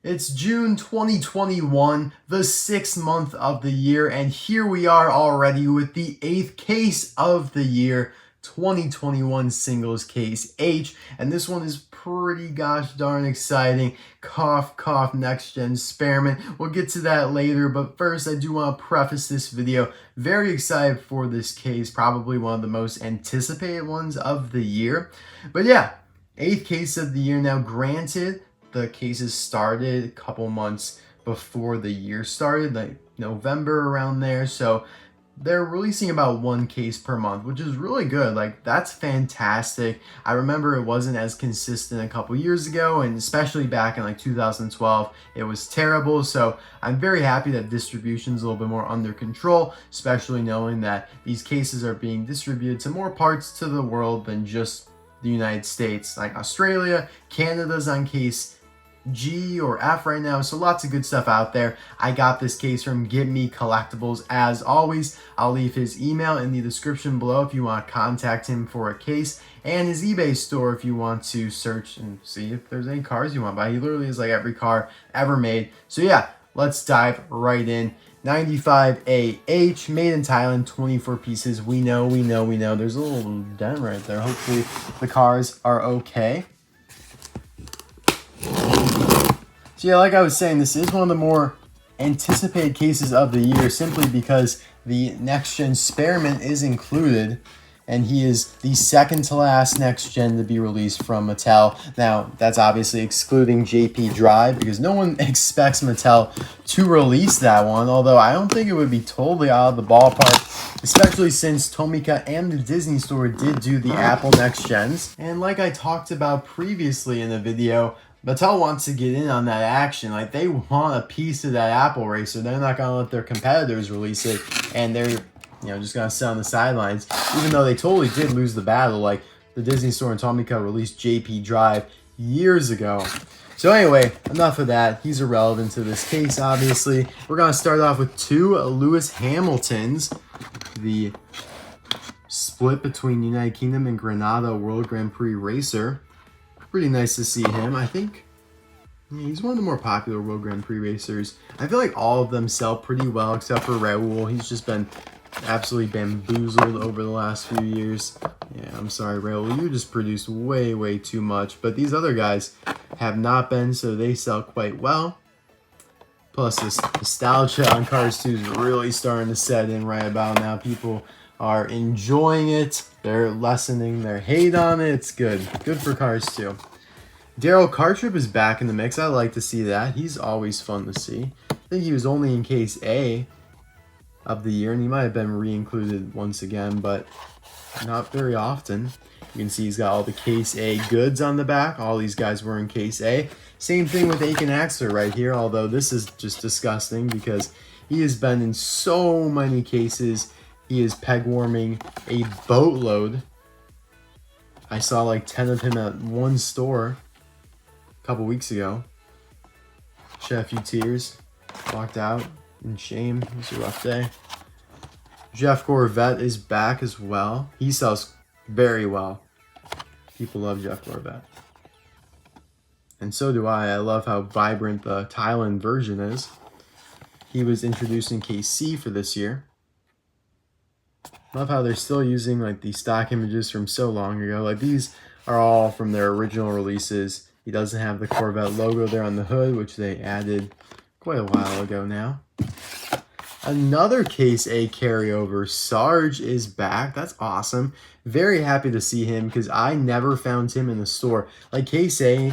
It's June 2021, the 6th month of the year, and here we are already with the 8th case of the year, 2021 Singles Case H, and this one is pretty gosh darn exciting. Cough, cough, next gen Spearmint. We'll get to that later, but first I do want to preface this video. Very excited for this case, probably one of the most anticipated ones of the year. But yeah, 8th case of the year. Now granted, the cases started a couple months before the year started, like November around there. So they're releasing about one case per month, which is really good. Like, that's fantastic. I remember it wasn't as consistent a couple years ago, and especially back in like 2012, it was terrible. So I'm very happy that distribution's a little bit more under control, especially knowing that these cases are being distributed to more parts to the world than just the United States. Like Australia, Canada's on case G or F right now, so lots of good stuff out there. I got this case from GetMeCollectibles. As always, I'll leave his email in the description below if you want to contact him for a case, and his eBay store if you want to search and see if there's any cars you want to buy. He literally has like every car ever made. So yeah, let's dive right in. 95AH, made in Thailand, 24 pieces. We know. There's a little dent right there. Hopefully the cars are okay. So yeah, like I was saying, this is one of the more anticipated cases of the year simply because the next gen Spearmint is included, and he is the second to last next gen to be released from Mattel. Now, that's obviously excluding JP Drive because no one expects Mattel to release that one, although I don't think it would be totally out of the ballpark, especially since Tomica and the Disney Store did do the Apple next gens. And like I talked about previously in the video, Mattel wants to get in on that action. Like, they want a piece of that Apple racer. They're not going to let their competitors release it, and they're just going to sit on the sidelines, even though they totally did lose the battle. Like, the Disney Store and Tomica released JP Drive years ago. So anyway, enough of that. He's irrelevant to this case, obviously. We're going to start off with two Lewis Hamiltons. The split between United Kingdom and Granada World Grand Prix racer. Pretty nice to see him. I think he's one of the more popular World Grand Prix racers. I feel like all of them sell pretty well except for Raul. He's just been absolutely bamboozled over the last few years. Yeah, I'm sorry, Raul. You just produced way too much. But these other guys have not been, so they sell quite well. Plus, this nostalgia on Cars 2 is really starting to set in right about now. People are enjoying it. They're lessening their hate on it. It's good. Good for Cars 2. Daryl Cartrip is back in the mix. I like to see that. He's always fun to see. I think he was only in case A of the year, and he might have been re-included once again, but not very often. You can see he's got all the case A goods on the back. All these guys were in case A. Same thing with Aiken Axler right here, although this is just disgusting because he has been in so many cases. He is peg warming a boatload. I saw like 10 of him at one store a couple weeks ago. Shed a few tears. Walked out in shame. It was a rough day. Jeff Gorvette is back as well. He sells very well. People love Jeff Gorvette. And so do I. I love how vibrant the Thailand version is. He was introduced in case C for this year. Love how they're still using like the stock images from so long ago. Like, these are all from their original releases. He doesn't have the Corvette logo there on the hood, which they added quite a while ago now. Another case A carryover. Sarge is back. That's awesome. Very happy to see him because I never found him in the store. Like, case A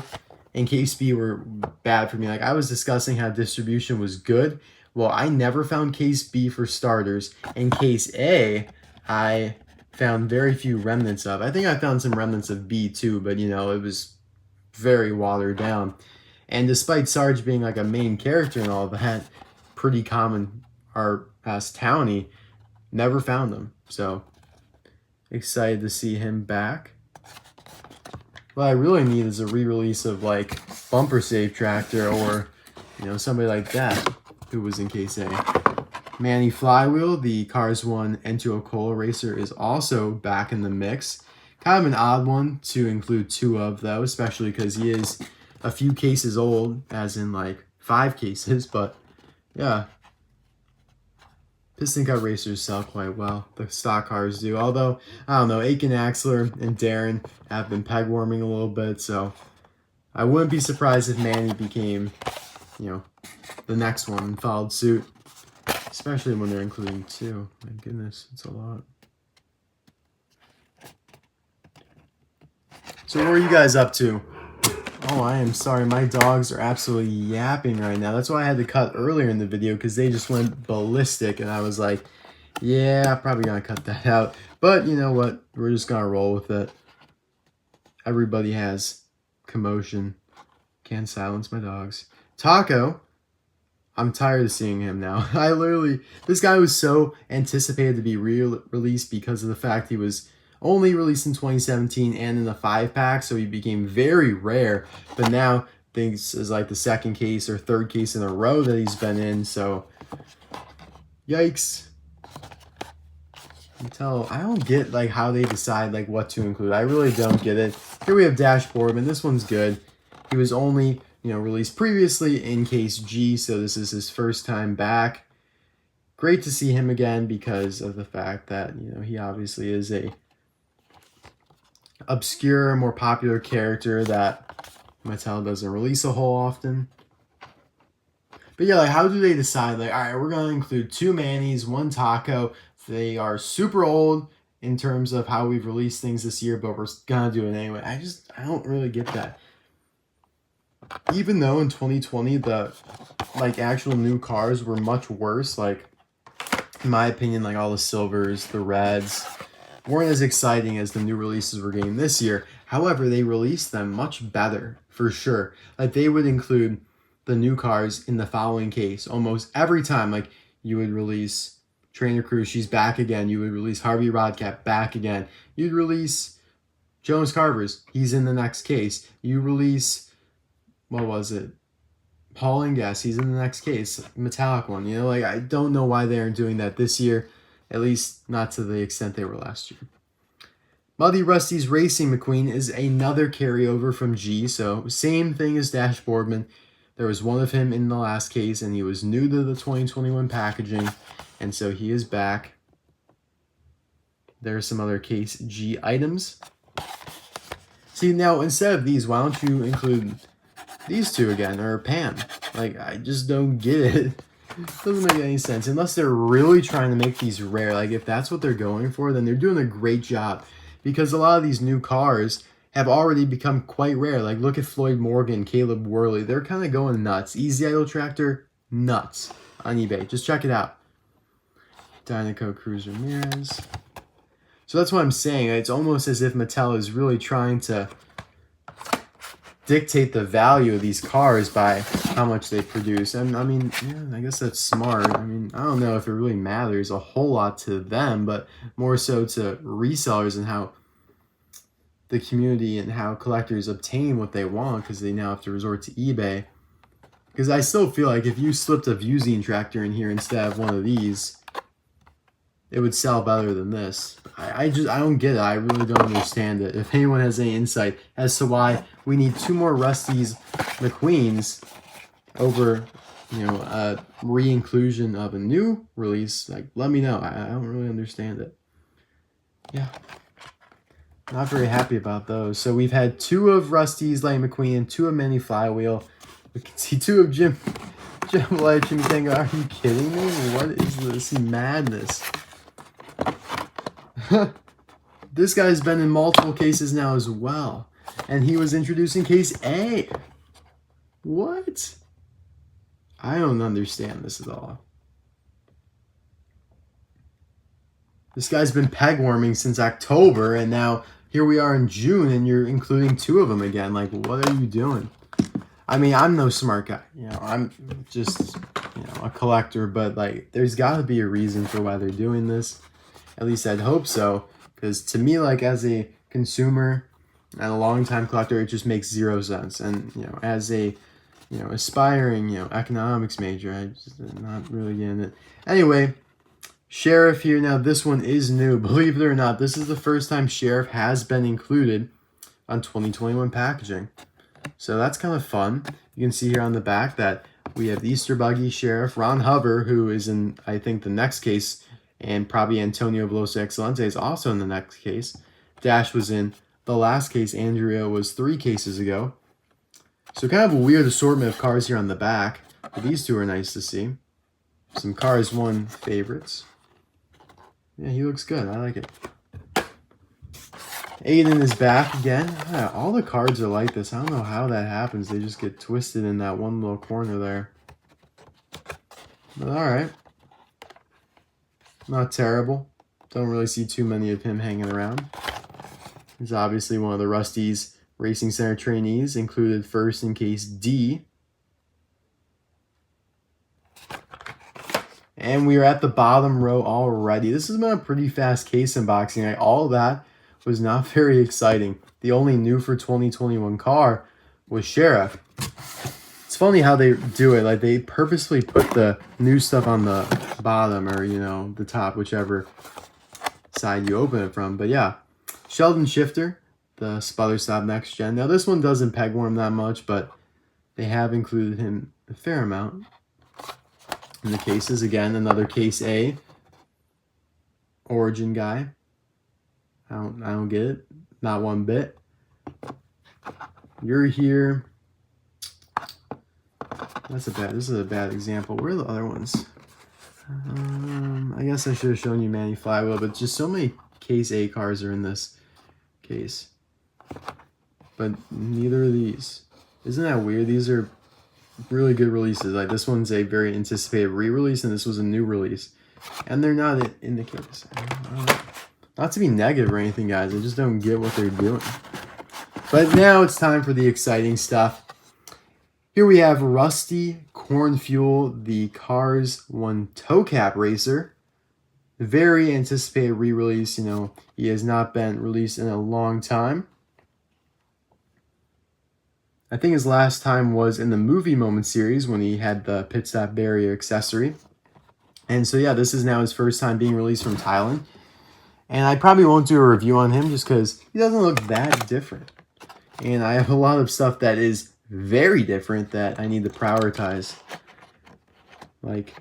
and case B were bad for me. Like, I was discussing how distribution was good. Well, I never found case B for starters, and case A, I found very few remnants of. I think I found some remnants of B too, but it was very watered down. And despite Sarge being like a main character and all that, pretty common art as townie, never found them. So excited to see him back. What I really need is a re-release of like Bumper Safe Tractor or somebody like that who was in case A. Manny Flywheel, the Cars 1 Ento Cola racer, is also back in the mix. Kind of an odd one to include two of, though, especially because he is a few cases old, as in like 5 cases, but yeah. Piston Cup racers sell quite well. The stock cars do. Although, I don't know, Aiken Axler and Darren have been peg warming a little bit, so I wouldn't be surprised if Manny became, you know, the next one and followed suit. Especially when they're including 2. My goodness, it's a lot. So what are you guys up to? Oh, I am sorry. My dogs are absolutely yapping right now. That's why I had to cut earlier in the video, because they just went ballistic. And I was like, yeah, I'm probably going to cut that out. But you know what? We're just going to roll with it. Everybody has commotion. Can't silence my dogs. Taco. I'm tired of seeing him now. This guy was so anticipated to be released because of the fact he was only released in 2017 and in the 5-pack, so he became very rare. But now, this is like the 2nd case or 3rd case in a row that he's been in, so yikes. I don't get like how they decide like what to include. I really don't get it. Here we have Boardman. This one's good. He was only, you know, released previously in case G, so this is his first time back. Great to see him again because of the fact that, you know, he obviously is a obscure, more popular character that Mattel doesn't release a whole often. But yeah, like, how do they decide, like, all right, we're going to include 2 Mannies, 1 Taco. They are super old in terms of how we've released things this year, but we're going to do it anyway. I don't really get that. Even though in 2020, the, like, actual new cars were much worse, like, in my opinion, like, all the silvers, the reds, weren't as exciting as the new releases we're getting this year. However, they released them much better, for sure. Like, they would include the new cars in the following case almost every time. Like, you would release Trainer Cruz, she's back again. You would release Harvey Rodcap, back again. You'd release Jonas Carvers, he's in the next case. You release, what was it? Paul Ingas, he's in the next case. Metallic one, you know, like, I don't know why they aren't doing that this year. At least not to the extent they were last year. Muddy Rusty's Racing McQueen is another carryover from G. So same thing as Boardman. There was one of him in the last case, and he was new to the 2021 packaging. And so he is back. There's some other case G items. See, now instead of these, why don't you include these 2 again, or Pam? Like, I just don't get it. Doesn't make any sense unless they're really trying to make these rare. Like, if that's what they're going for, then they're doing a great job, because a lot of these new cars have already become quite rare. Like, look at Floyd Morgan, Caleb Worley. They're kind of going nuts. Easy Idle Tractor, nuts on eBay. Just check it out. Dinoco, Cruz, Ramirez. So that's what I'm saying. It's almost as if Mattel is really trying to dictate the value of these cars by how much they produce. And I mean, yeah, I guess that's smart. I mean, I don't know if it really matters a whole lot to them, but more so to resellers and how the community and how collectors obtain what they want, because they now have to resort to eBay. Because I still feel like if you slipped a Vuezine tractor in here instead of one of these, it would sell better than this. I don't get it. I really don't understand it. If anyone has any insight as to why we need 2 more Rust-eze McQueens over, you know, a re-inclusion of a new release, like, let me know. I don't really understand it. Yeah. Not very happy about those. So we've had 2 of Rust-eze Lightning McQueen and 2 of Manny Flywheel. We can see 2 of Jambalaya Chimichanga. Are you kidding me? What is this madness? This guy's been in multiple cases now as well. And he was introduced in case A. What? I don't understand this at all. This guy's been peg warming since October, and now here we are in June, and you're including 2 of them again. Like, what are you doing? I mean, I'm no smart guy. You know, I'm just, you know, a collector, but, like, there's got to be a reason for why they're doing this. At least I'd hope so. Because to me, like, as a consumer and a long-time collector, it just makes 0 sense. And, you know, as a, you know, aspiring, you know, economics major, I'm just not really getting it. Anyway, Sheriff here. Now, this one is new. Believe it or not, this is the first time Sheriff has been included on 2021 packaging. So that's kind of fun. You can see here on the back that we have the Easter Buggy, Sheriff, Ron Hover, who is in, I think, the next case, and probably Antonio Veloso Excelente is also in the next case. Dash was in the last case. Andrea was 3 cases ago. So kind of a weird assortment of cars here on the back, but these two are nice to see. Some Cars 1 favorites. Yeah, he looks good. I like it. Aiden is back again. Yeah, all the cards are like this. I don't know how that happens. They just get twisted in that one little corner there. But alright. Not terrible. Don't really see too many of him hanging around. He's obviously one of the Rust-eze Racing Center trainees, included first in case D. And we are at the bottom row already. This has been a pretty fast case unboxing. All of that was not very exciting. The only new for 2021 car was Sheriff. It's funny how they do it. Like, they purposely put the new stuff on the bottom, or, you know, the top, whichever side you open it from. But yeah, Sheldon Shifter, the Sputter Stop Next Gen. Now, this one doesn't peg warm that much, but they have included him a fair amount in the cases. Again, another case A origin guy. I don't get it. Not one bit. You're here. This is a bad example. Where are the other ones? I guess I should have shown you Manny Flywheel, but just so many case A cars are in this case. But neither of these. Isn't that weird? These are really good releases. Like, this one's a very anticipated re-release, and this was a new release. And they're not in the case. Not to be negative or anything, guys. I just don't get what they're doing. But now it's time for the exciting stuff. Here we have Rusty Cornfuel, the Cars 1 toe cap racer. Very anticipated re-release. You know, he has not been released in a long time. I think his last time was in the Movie Moment series when he had the pit stop barrier accessory. And so yeah, this is now his first time being released from Thailand. And I probably won't do a review on him just because he doesn't look that different. And I have a lot of stuff that is very different that I need to prioritize. Like,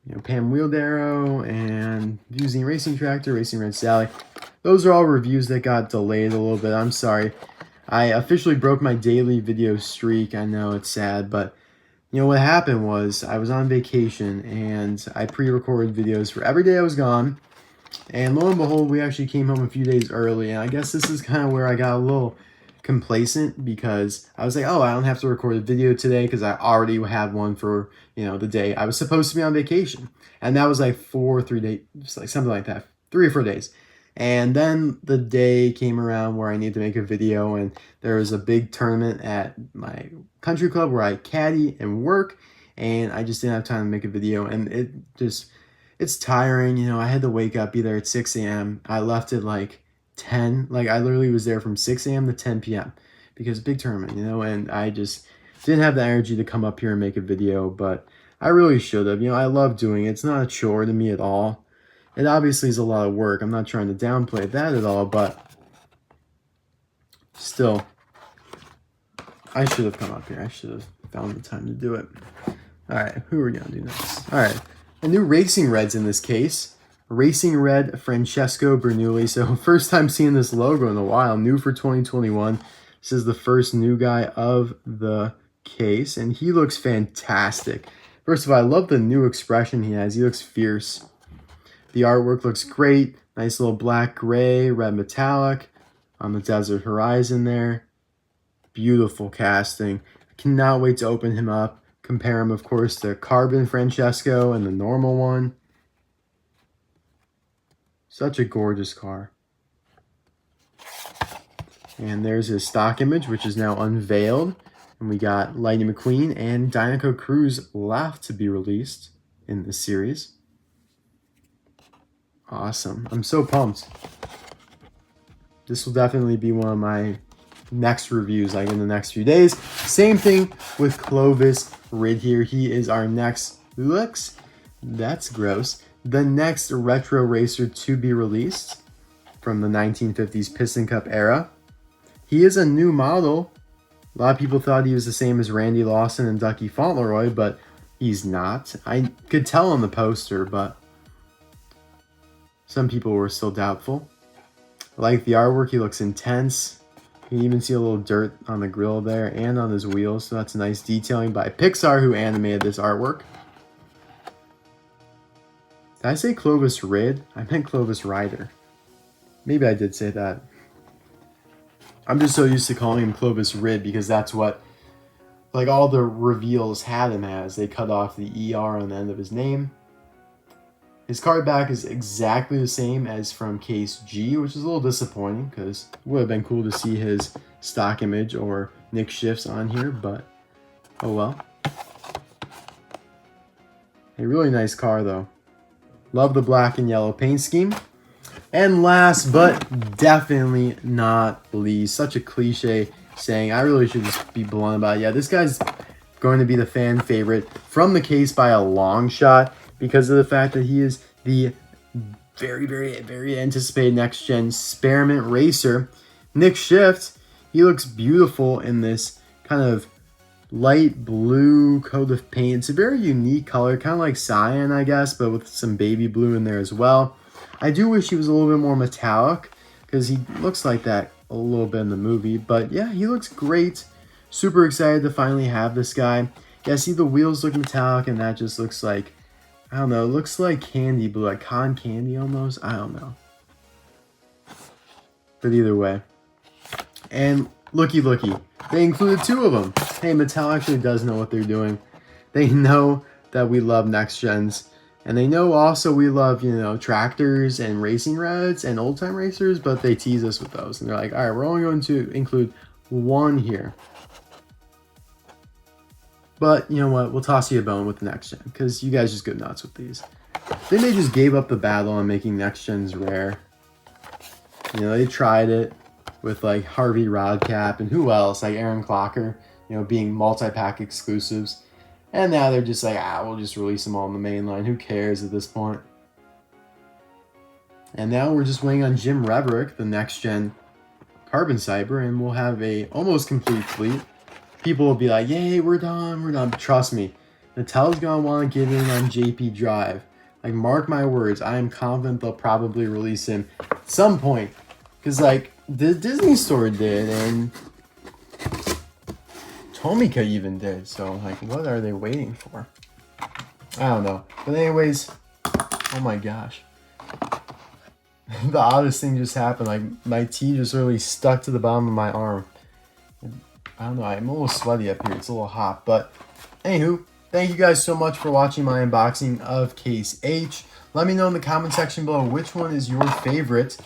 you know, Pam Wheeldaro and Using Racing Tractor, Racing Red Sally. Those are all reviews that got delayed a little bit. I'm sorry. I officially broke my daily video streak. I know it's sad, but you know what happened was I was on vacation and I pre-recorded videos for every day I was gone. And lo and behold, we actually came home a few days early. And I guess this is kind of where I got a little complacent because I was like, oh, I don't have to record a video today because I already have one for, you know, the day I was supposed to be on vacation. And that was like 3 days, like something like that, 3 or 4 days. And then the day came around where I needed to make a video, and there was a big tournament at my country club where I caddy and work, and I just didn't have time to make a video, and it's tiring. You know, I had to wake up, be there at 6 a.m. I left at like 10. Like, I literally was there from 6 a.m. to 10 p.m. because big tournament, you know, and I just didn't have the energy to come up here and make a video, but I really should have. You know, I love doing it. It's not a chore to me at all. It obviously is a lot of work. I'm not trying to downplay that at all, but still, I should have come up here. I should have found the time to do it. All right, who are we going to do next? All right, a new Racing Reds in this case. Racing Red Francesco Bernoulli. So first time seeing this logo in a while. New for 2021. This is the first new guy of the case, and he looks fantastic. First of all, I love the new expression he has. He looks fierce. The artwork looks great. Nice little black, gray, red metallic on the desert horizon there. Beautiful casting. I cannot wait to open him up. Compare him, of course, to Carbon Francesco and the normal one. Such a gorgeous car. And there's his stock image, which is now unveiled. And we got Lightning McQueen and Dinoco Cruz left to be released in this series. Awesome. I'm so pumped. This will definitely be one of my next reviews, like in the next few days. Same thing with Clovis Rider here. He is our next, looks, that's gross, the next retro racer to be released from the 1950s Piston Cup era. He is a new model A lot of people thought he was the same as Randy Lawson and Ducky Fauntleroy, but he's not. I could tell on the poster, but some people were still doubtful. I like the artwork. He looks intense. You can even see a little dirt on the grill there and on his wheels, so that's nice detailing by Pixar, who animated this artwork. Did I say Clovis Rid? I meant Clovis Rider. Maybe I did say that. I'm just so used to calling him Clovis Rid because that's what, like, all the reveals had him as. They cut off the ER on the end of his name. His card back is exactly the same as from case G, which is a little disappointing because it would have been cool to see his stock image or Nick Shifts on here, but oh well. A really nice car though. Love the black and yellow paint scheme. And last but definitely not least, such a cliche saying, I really should just be blunt about it. Yeah, this guy's going to be the fan favorite from the case by a long shot, because of the fact that he is the very, very, very anticipated next-gen Spearmint Racer. Nick Shift, he looks beautiful in this kind of light blue coat of paint. It's a very unique color, kind of like cyan, I guess, but with some baby blue in there as well. I do wish he was a little bit more metallic, because he looks like that a little bit in the movie. But yeah, he looks great. Super excited to finally have this guy. Yeah, see the wheels look metallic, and that just looks like, I don't know, it looks like candy blue, like cotton candy almost. I don't know. But either way. And looky, they included two of them. Hey, Mattel actually does know what they're doing. They know that we love next gens. And they know also we love, you know, tractors and racing reds and old time racers, but they tease us with those. And they're like, all right, we're only going to include one here. But you know what? We'll toss you a bone with the next gen because you guys just go nuts with these. Then they just gave up the battle on making next gens rare. You know, they tried it with like Harvey Rodcap and who else, like Aaron Clocker, you know, being multi-pack exclusives. And now they're just like, we'll just release them all on the main line. Who cares at this point? And now we're just waiting on Jim Reverick, the next gen Carbon Cyber, and we'll have a almost complete fleet. People will be like, yay, we're done. But trust me, Mattel's going to want to get in on JP Drive. Like, mark my words, I am confident they'll probably release him at some point. Because, like, the Disney Store did, and Tomica even did. So, like, what are they waiting for? I don't know. But anyways, oh my gosh. The oddest thing just happened. Like, my tea just really stuck to the bottom of my arm. I don't know, I'm a little sweaty up here. It's a little hot. But anywho, thank you guys so much for watching my unboxing of Case H. Let me know in the comment section below which one is your favorite.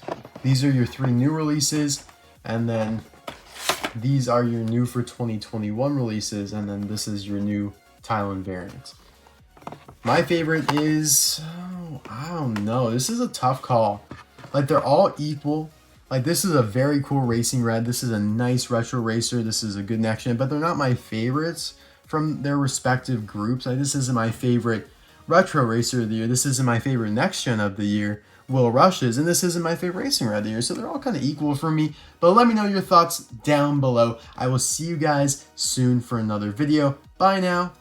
These are your 3 new releases. And then these are your new for 2021 releases. And then this is your new Thailand variant. My favorite is, I don't know. This is a tough call. Like, they're all equal. Like, this is a very cool racing red. This is a nice retro racer. This is a good next gen, but they're not my favorites from their respective groups. Like, this isn't my favorite retro racer of the year. This isn't my favorite next gen of the year, Will Rushes, and this isn't my favorite racing red of the year. So they're all kind of equal for me, but let me know your thoughts down below. I will see you guys soon for another video. Bye now.